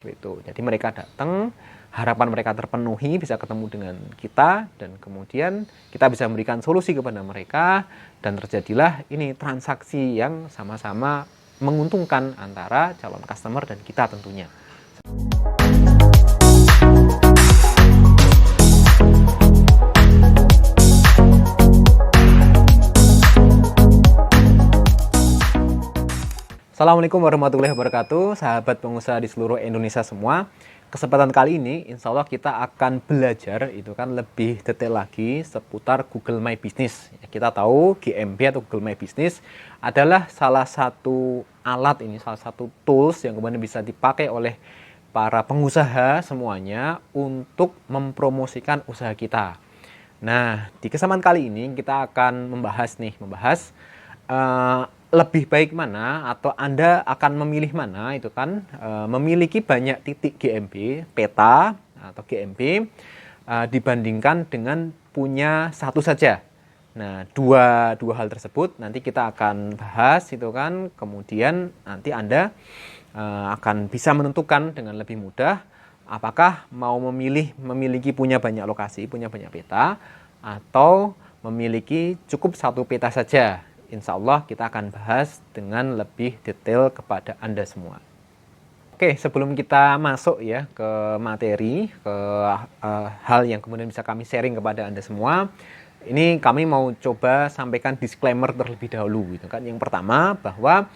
Itu. Jadi mereka datang, harapan mereka terpenuhi, bisa ketemu dengan kita, dan kemudian kita bisa memberikan solusi kepada mereka, dan terjadilah ini transaksi yang sama-sama menguntungkan antara calon customer dan kita tentunya. Assalamualaikum warahmatullahi wabarakatuh, sahabat pengusaha di seluruh Indonesia semua. Kesempatan kali ini, insya Allah kita akan belajar itu kan lebih detail lagi seputar Google My Business. Kita tahu GMB atau Google My Business adalah salah satu alat ini, salah satu tools yang kemudian bisa dipakai oleh para pengusaha semuanya untuk mempromosikan usaha kita. Nah, di kesempatan kali ini kita akan membahas lebih baik mana atau Anda akan memilih mana itu kan memiliki banyak titik GMB, peta atau GMB dibandingkan dengan punya satu saja. Nah, dua hal tersebut nanti kita akan bahas itu kan, kemudian nanti Anda akan bisa menentukan dengan lebih mudah apakah mau memiliki punya banyak lokasi, punya banyak peta, atau memiliki cukup satu peta saja. Insya Allah kita akan bahas dengan lebih detail kepada Anda semua. Oke, sebelum kita masuk ya ke materi, ke hal yang kemudian bisa kami sharing kepada Anda semua, ini kami mau coba sampaikan disclaimer terlebih dahulu gitu kan. Yang pertama bahwa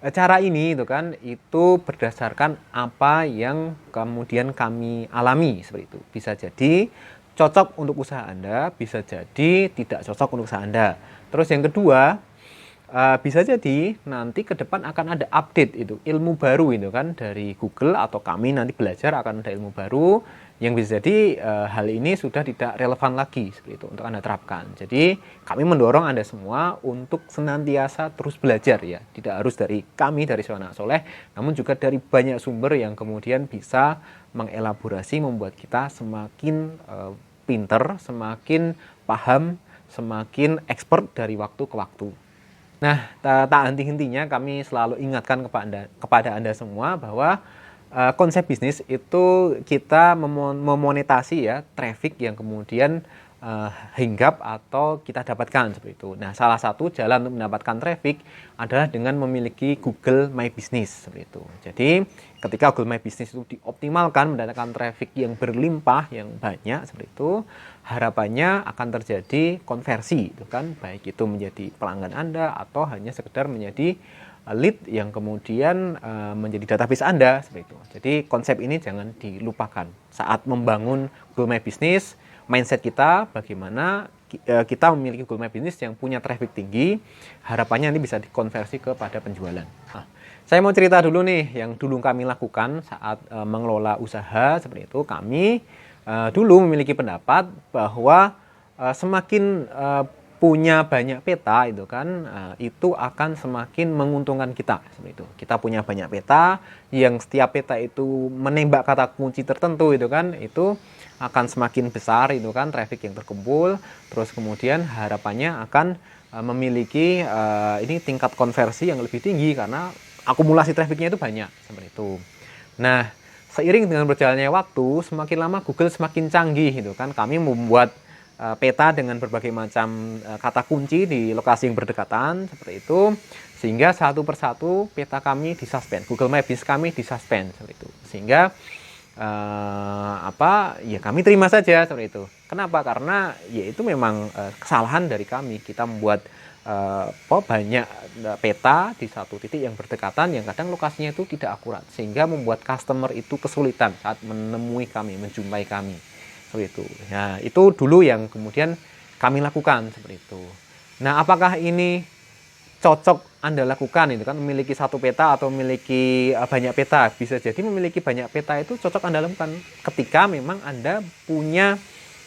cara ini itu berdasarkan apa yang kemudian kami alami seperti itu. Bisa jadi cocok untuk usaha Anda, bisa jadi tidak cocok untuk usaha Anda. Terus yang kedua, bisa jadi nanti ke depan akan ada update itu ilmu baru itu kan dari Google, atau kami nanti belajar akan ada ilmu baru yang bisa jadi hal ini sudah tidak relevan lagi seperti itu untuk Anda terapkan. Jadi kami mendorong Anda semua untuk senantiasa terus belajar ya. Tidak harus dari kami, dari Anak Soleh, namun juga dari banyak sumber yang kemudian bisa mengelaborasi, membuat kita semakin pinter, semakin paham, semakin expert dari waktu ke waktu. Nah, tak henti-hentinya kami selalu ingatkan kepada Anda semua bahwa konsep bisnis itu kita memonetasi ya traffic yang kemudian hinggap atau kita dapatkan seperti itu. Nah, salah satu jalan untuk mendapatkan traffic adalah dengan memiliki Google My Business seperti itu. Jadi, ketika Google My Business itu dioptimalkan mendatangkan traffic yang berlimpah, yang banyak seperti itu, harapannya akan terjadi konversi itu kan, baik itu menjadi pelanggan Anda atau hanya sekedar menjadi lead yang kemudian menjadi database Anda seperti itu. Jadi konsep ini jangan dilupakan saat membangun Google My Business. Mindset kita bagaimana kita memiliki Google My Business yang punya traffic tinggi, harapannya nanti bisa dikonversi kepada penjualan. Nah, saya mau cerita dulu nih yang dulu kami lakukan saat mengelola usaha seperti itu. Kami dulu memiliki pendapat bahwa semakin punya banyak peta itu kan itu akan semakin menguntungkan kita seperti itu. Kita punya banyak peta yang setiap peta itu menembak kata kunci tertentu itu kan, itu akan semakin besar itu kan traffic yang terkumpul, terus kemudian harapannya akan memiliki ini tingkat konversi yang lebih tinggi karena akumulasi trafficnya itu banyak seperti itu. Nah, seiring dengan berjalannya waktu, semakin lama Google semakin canggih gitu kan. Kami membuat peta dengan berbagai macam kata kunci di lokasi yang berdekatan seperti itu, sehingga satu persatu peta kami disuspend, Google My Business kami disuspend seperti itu. Sehingga ya kami terima saja seperti itu. Kenapa? Karena ya itu memang kesalahan dari kami. Kita membuat banyak peta di satu titik yang berdekatan yang kadang lokasinya itu tidak akurat, sehingga membuat customer itu kesulitan saat menemui kami, menjumpai kami seperti itu. Nah, itu dulu yang kemudian kami lakukan seperti itu. Nah, apakah ini cocok Anda lakukan itu kan, memiliki satu peta atau memiliki banyak peta? Bisa jadi memiliki banyak peta itu cocok Anda lakukan ketika memang Anda punya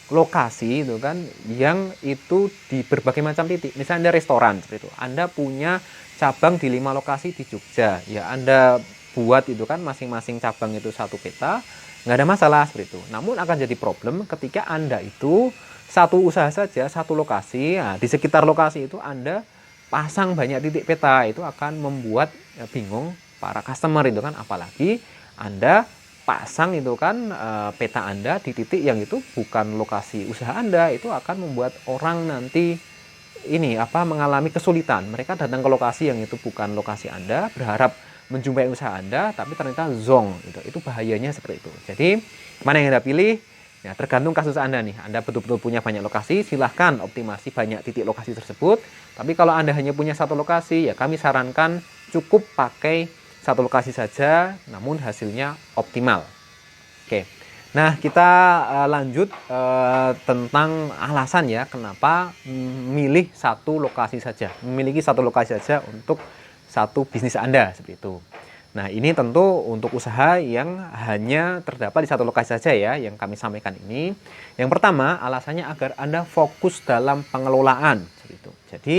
lokasi itu kan yang itu di berbagai macam titik. Misalnya Anda restoran seperti itu, Anda punya cabang di 5 lokasi di Jogja, ya Anda buat itu kan masing-masing cabang itu satu peta, nggak ada masalah seperti itu. Namun akan jadi problem ketika Anda itu satu usaha saja, satu lokasi, nah, di sekitar lokasi itu Anda pasang banyak titik peta, itu akan membuat bingung para customer itu kan, apalagi Anda pasang itu kan peta Anda di titik yang itu bukan lokasi usaha Anda, itu akan membuat orang nanti mengalami kesulitan. Mereka datang ke lokasi yang itu bukan lokasi Anda, berharap menjumpai usaha Anda, tapi ternyata zonk. Itu bahayanya seperti itu. Jadi mana yang Anda pilih? Ya, tergantung kasus Anda nih. Anda betul-betul punya banyak lokasi, silahkan optimasi banyak titik lokasi tersebut. Tapi kalau Anda hanya punya satu lokasi, ya kami sarankan cukup pakai satu lokasi saja, namun hasilnya optimal. Oke. Nah, kita lanjut tentang alasan ya kenapa memilih satu lokasi saja, memiliki satu lokasi saja untuk satu bisnis Anda seperti itu. Nah, ini tentu untuk usaha yang hanya terdapat di satu lokasi saja ya, yang kami sampaikan ini. Yang pertama, alasannya agar Anda fokus dalam pengelolaan seperti itu. Jadi,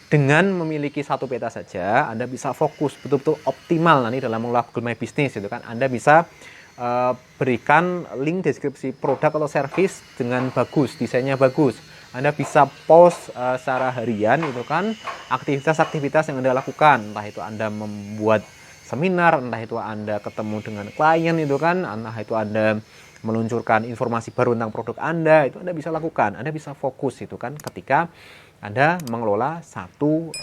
dengan memiliki satu peta saja, Anda bisa fokus betul-betul optimal nanti dalam mengelola Google My Business itu kan. Anda bisa berikan link deskripsi produk atau service dengan bagus, desainnya bagus. Anda bisa post secara harian itu kan aktivitas-aktivitas yang Anda lakukan, entah itu Anda membuat seminar, entah itu Anda ketemu dengan klien itu kan, entah itu Anda meluncurkan informasi baru tentang produk Anda, itu Anda bisa lakukan. Anda bisa fokus itu kan ketika Anda mengelola satu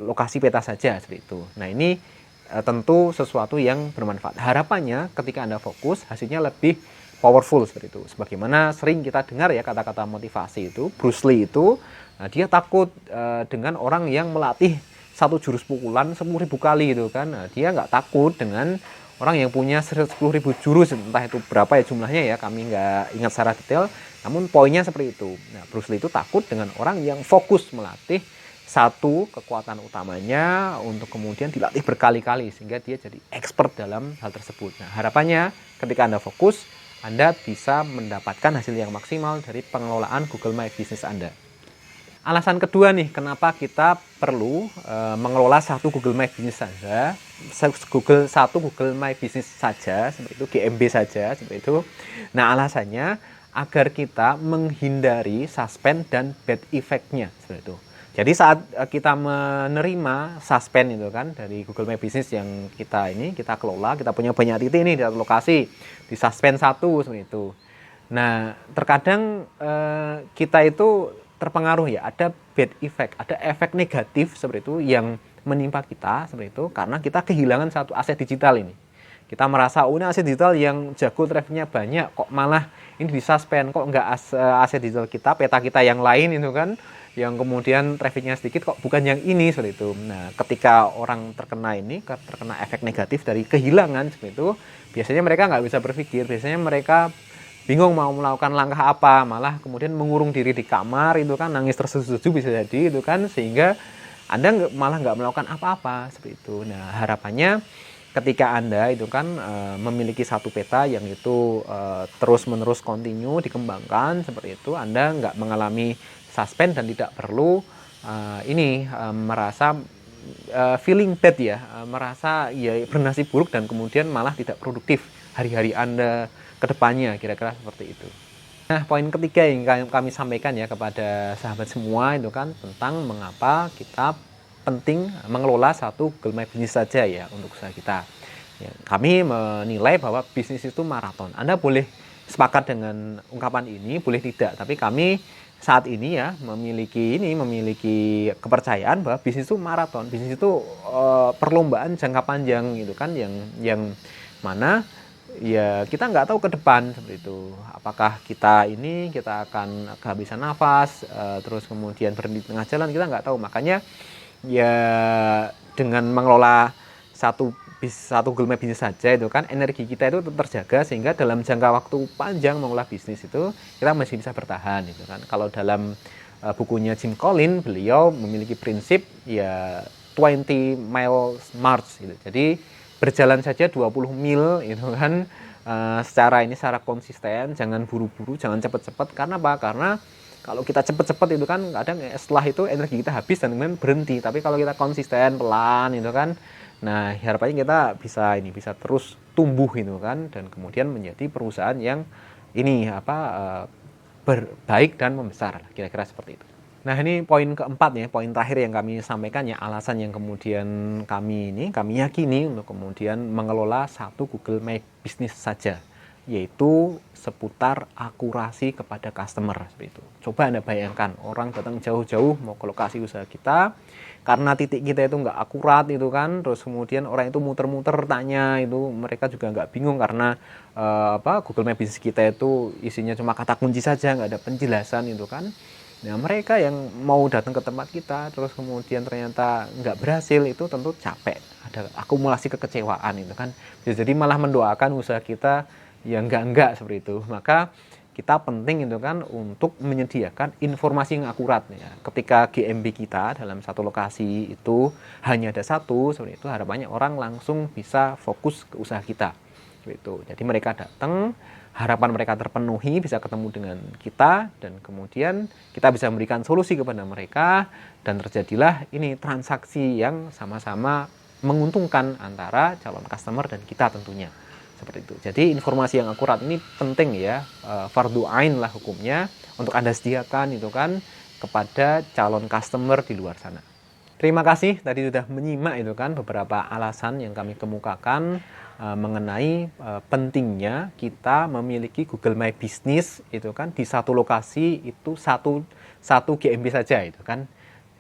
lokasi peta saja seperti itu. Nah, ini tentu sesuatu yang bermanfaat. Harapannya ketika Anda fokus, hasilnya lebih powerful seperti itu. Sebagaimana sering kita dengar ya kata-kata motivasi itu, Bruce Lee itu, dia takut dengan orang yang melatih satu jurus pukulan 10.000 kali gitu kan. Nah, dia nggak takut dengan orang yang punya 10.000 jurus, entah itu berapa ya jumlahnya ya, kami nggak ingat secara detail. Namun poinnya seperti itu. Nah, Bruce Lee itu takut dengan orang yang fokus melatih satu kekuatan utamanya untuk kemudian dilatih berkali-kali sehingga dia jadi expert dalam hal tersebut. Nah, harapannya ketika Anda fokus, Anda bisa mendapatkan hasil yang maksimal dari pengelolaan Google My Business Anda. Alasan kedua nih, kenapa kita perlu mengelola satu Google My Business saja, Google My Business saja, seperti itu, GMB saja, seperti itu. Nah, alasannya agar kita menghindari suspend dan bad effect-nya, seperti itu. Jadi saat kita menerima suspend itu kan dari Google My Business yang kita kelola, kita punya banyak titik nih di satu lokasi, di suspend satu seperti itu. Nah, terkadang kita itu terpengaruh ya, ada bad effect, ada efek negatif seperti itu yang menimpa kita seperti itu karena kita kehilangan satu aset digital ini. Kita merasa, ini aset digital yang jago trafficnya banyak, kok malah ini disuspend, kok enggak aset digital kita, peta kita yang lain itu kan, yang kemudian trafficnya sedikit, kok bukan yang ini seperti itu. Nah, ketika orang terkena efek negatif dari kehilangan seperti itu, biasanya mereka nggak bisa berpikir, biasanya mereka bingung mau melakukan langkah apa, malah kemudian mengurung diri di kamar itu kan, nangis terseduh-seduh bisa jadi itu kan, sehingga Anda malah nggak melakukan apa-apa seperti itu. Nah, harapannya ketika Anda itu kan memiliki satu peta yang itu terus-menerus continue dikembangkan seperti itu, Anda nggak mengalami suspend dan tidak perlu merasa feeling bad ya, merasa ya bernasib buruk dan kemudian malah tidak produktif hari-hari Anda ke depannya, kira-kira seperti itu. Nah, poin ketiga yang kami sampaikan ya kepada sahabat semua itu kan tentang mengapa kita penting mengelola satu Google My Business saja ya untuk usaha kita. Ya, kami menilai bahwa bisnis itu maraton. Anda boleh sepakat dengan ungkapan ini, boleh tidak. Tapi kami saat ini ya memiliki kepercayaan bahwa bisnis itu maraton. Bisnis itu perlombaan jangka panjang gitu kan, yang mana ya kita nggak tahu ke depan seperti itu. Apakah kita akan kehabisan nafas, terus kemudian berhenti di tengah jalan, kita nggak tahu. Makanya ya dengan mengelola satu Google My Business saja itu kan energi kita itu terjaga sehingga dalam jangka waktu panjang mengelola bisnis itu kita masih bisa bertahan itu kan. Kalau dalam bukunya Jim Collins, beliau memiliki prinsip ya 20 miles march gitu. Jadi berjalan saja 20 mil itu kan secara konsisten, jangan buru-buru, jangan cepat-cepat. Karena apa? Karena kalau kita cepat-cepat itu kan kadang setelah itu energi kita habis dan kemudian berhenti. Tapi kalau kita konsisten, pelan itu kan, nah harapannya kita bisa terus tumbuh itu kan, dan kemudian menjadi perusahaan yang berbaik dan membesar, kira-kira seperti itu. Nah, ini poin keempat ya, poin terakhir yang kami sampaikan ya, alasan yang kemudian kami yakini untuk kemudian mengelola satu Google My Business saja, yaitu seputar akurasi kepada customer seperti itu. Coba Anda bayangkan, orang datang jauh-jauh mau ke lokasi usaha kita, karena titik kita itu nggak akurat itu kan, terus kemudian orang itu muter-muter tanya, itu mereka juga nggak bingung karena Google My Business kita itu isinya cuma kata kunci saja, nggak ada penjelasan itu kan. Nah, mereka yang mau datang ke tempat kita terus kemudian ternyata nggak berhasil, itu tentu capek, ada akumulasi kekecewaan itu kan. Jadi malah mendoakan usaha kita yang enggak seperti itu. Maka kita penting itu kan untuk menyediakan informasi yang akurat ya. Ketika GMB kita dalam satu lokasi itu hanya ada satu seperti itu, harapannya orang langsung bisa fokus ke usaha kita seperti itu. Jadi mereka datang, harapan mereka terpenuhi, bisa ketemu dengan kita, dan kemudian kita bisa memberikan solusi kepada mereka, dan terjadilah ini transaksi yang sama-sama menguntungkan antara calon customer dan kita tentunya. Seperti itu. Jadi informasi yang akurat ini penting ya, fardhu ain lah hukumnya untuk Anda sediakan itu kan kepada calon customer di luar sana. Terima kasih tadi sudah menyimak itu kan beberapa alasan yang kami kemukakan mengenai pentingnya kita memiliki Google My Business itu kan di satu lokasi, itu satu GMB saja itu kan.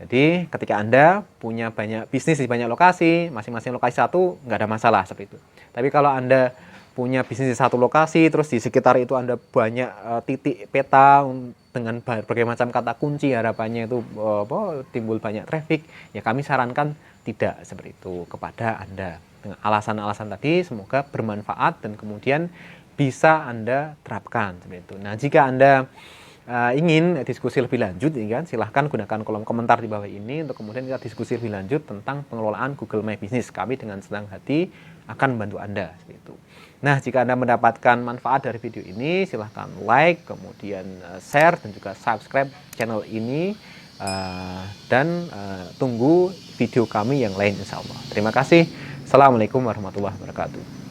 Jadi ketika Anda punya banyak bisnis di banyak lokasi, masing-masing lokasi satu, nggak ada masalah seperti itu. Tapi kalau Anda punya bisnis di satu lokasi, terus di sekitar itu Anda banyak titik peta dengan berbagai macam kata kunci, harapannya itu timbul banyak traffic, ya kami sarankan tidak seperti itu kepada Anda. Dengan alasan-alasan tadi semoga bermanfaat dan kemudian bisa Anda terapkan seperti itu. Nah, jika Anda ingin diskusi lebih lanjut ya kan, silahkan gunakan kolom komentar di bawah ini untuk kemudian kita diskusi lebih lanjut tentang pengelolaan Google My Business. Kami dengan senang hati akan membantu Anda seperti itu. Nah, jika Anda mendapatkan manfaat dari video ini, silahkan like, kemudian share dan juga subscribe channel ini, dan tunggu video kami yang lain insya Allah. Terima kasih. Assalamualaikum warahmatullahi wabarakatuh.